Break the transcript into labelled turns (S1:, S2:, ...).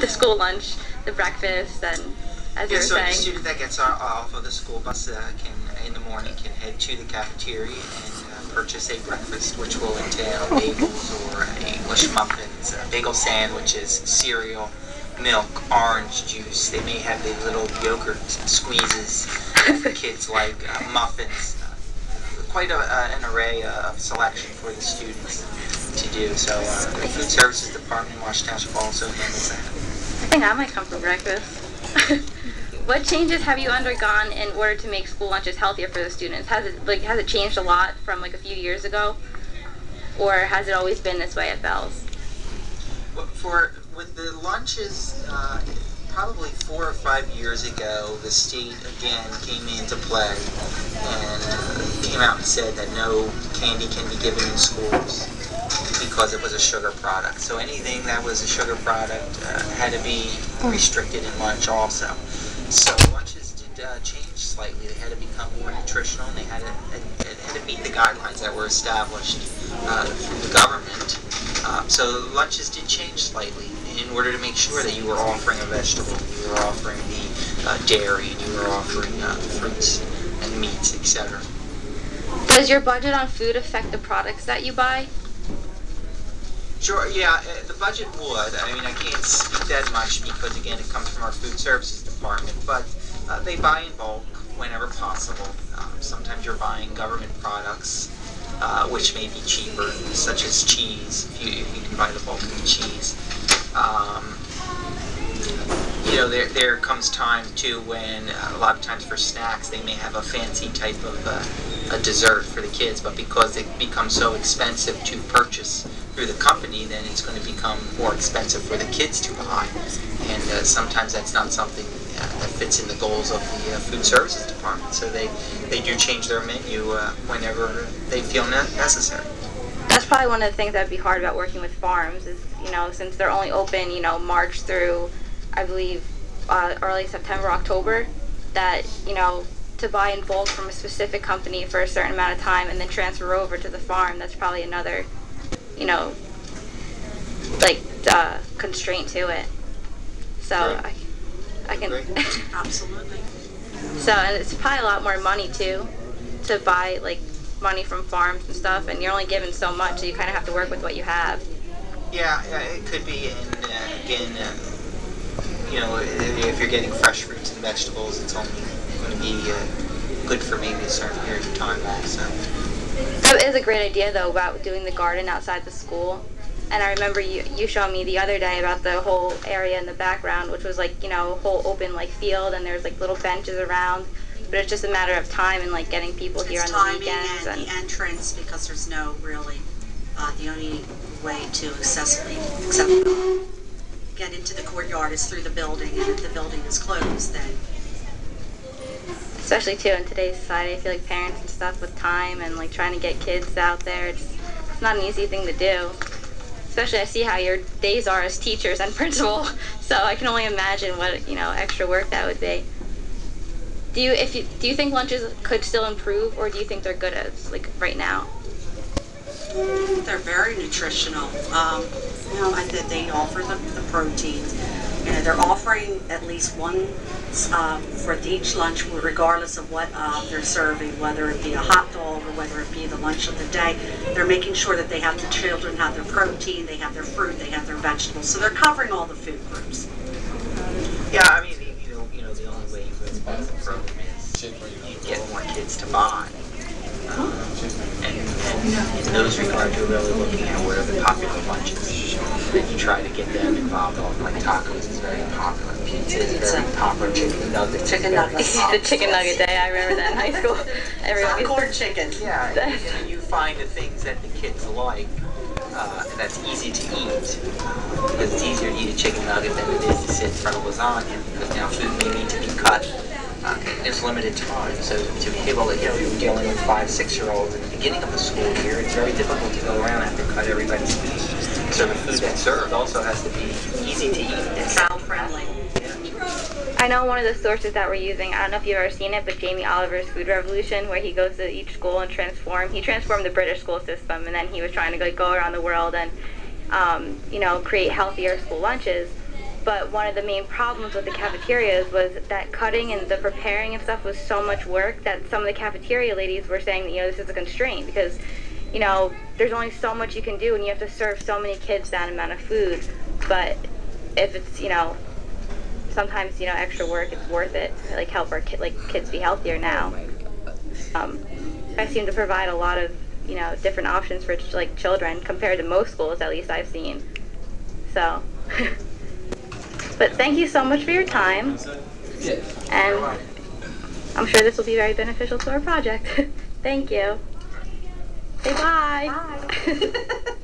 S1: the school lunch, the breakfast, and as you were
S2: So the
S1: saying.
S2: student that gets off of the school bus in the morning can head to the cafeteria and purchase a breakfast, which will entail bagels or English muffins, bagel sandwiches, cereal, milk, orange juice. They may have the little yogurt squeezes for kids like muffins. Quite an array of selection for the students to do. So the Food Services Department in Washington Township also handles that.
S1: I think I might come for breakfast. What changes have you undergone in order to make school lunches healthier for the students? Has it changed a lot from like a few years ago, or has it always been this way at Bell's?
S2: With the lunches, probably 4 or 5 years ago, the state again came into play and came out and said that no candy can be given in schools because it was a sugar product. So anything that was a sugar product had to be restricted in lunch also. So lunches did change slightly. They had to become more nutritional, and it had to meet the guidelines that were established through the government. So lunches did change slightly in order to make sure that you were offering a vegetable, you were offering the dairy, and you were offering fruits and meats, etc.
S1: Does your budget on food affect the products that you buy?
S2: Sure, yeah, the budget would. I mean, I can't speak that much because, again, it comes from our Food Services Department, but they buy in bulk whenever possible. Sometimes you're buying government products, which may be cheaper, such as cheese, if you can buy the bulk of the cheese. There comes time too when a lot of times for snacks they may have a fancy type of a dessert for the kids, but because it becomes so expensive to purchase through the company, then it's going to become more expensive for the kids to buy, and sometimes that's not something that fits in the goals of the Food Services Department. So they do change their menu whenever they feel necessary.
S1: That's probably one of the things that would be hard about working with farms is, since they're only open, March through, I believe, early September, October, that, to buy in bulk from a specific company for a certain amount of time and then transfer over to the farm, that's probably another, constraint to it. So
S2: Right.
S1: I can...
S3: Absolutely.
S1: So, and it's probably a lot more money, too, to buy, money from farms and stuff, and you're only given so much, so you kind of have to work with what you have.
S2: Yeah, it could be, and again, if you're getting fresh fruits and vegetables, it's only going to be good for maybe a certain period of time also.
S1: That is a great idea, though, about doing the garden outside the school. And I remember you showing me the other day about the whole area in the background, which was a whole open field, and there's little benches around. But it's just a matter of time and getting people here on the weekends.
S3: And the entrance, because there's no really, the only way to get into the courtyard is through the building, and if the building is closed, then...
S1: Especially too in today's society, I feel like parents and stuff with time and trying to get kids out there, it's not an easy thing to do. Especially I see how your days are as teachers and principal, so I can only imagine what extra work that would be. Do you think lunches could still improve, or do you think they're good as right now?
S3: They're very nutritional. I think they offer the proteins. They're offering at least one for each lunch, regardless of what they're serving, whether it be a hot dog or whether it be the lunch of the day. They're making sure that the children have their protein, they have their fruit, they have their vegetables. So they're covering all the food groups.
S2: Yeah, I mean, the only way you would sponsor the program is you get more kids to buy. And in those regards, you're really looking at what are the popular lunches. And you try to get them involved. Tacos is very popular, pizza is very popular, chicken nuggets.
S3: Chicken nuggets.
S1: The chicken nugget day, I remember that in high school. Everyone
S3: Corn chicken.
S2: Yeah, you find the things that the kids like. That's easy to eat, because it's easier to eat a chicken nugget than it is to sit in front of lasagna, because now food may need to be cut. There's limited time, so to be able to, you're dealing with 5, 6-year-olds at the beginning of the school year, it's very difficult to go around and have to cut everybody's meat. So the food that's served also has to be easy to eat.
S3: It's child-friendly.
S1: I know one of the sources that we're using, I don't know if you've ever seen it, but Jamie Oliver's Food Revolution, where he goes to each school and he transformed the British school system, and then he was trying to go around the world and, create healthier school lunches. But one of the main problems with the cafeterias was that cutting and the preparing and stuff was so much work that some of the cafeteria ladies were saying that, this is a constraint because, there's only so much you can do and you have to serve so many kids that amount of food. But if it's, sometimes, extra work, it's worth it to, help our kids be healthier now. I seem to provide a lot of, different options for, children compared to most schools, at least I've seen. So... But thank you so much for your time, and I'm sure this will be very beneficial to our project. Thank you. Say bye.
S3: Bye.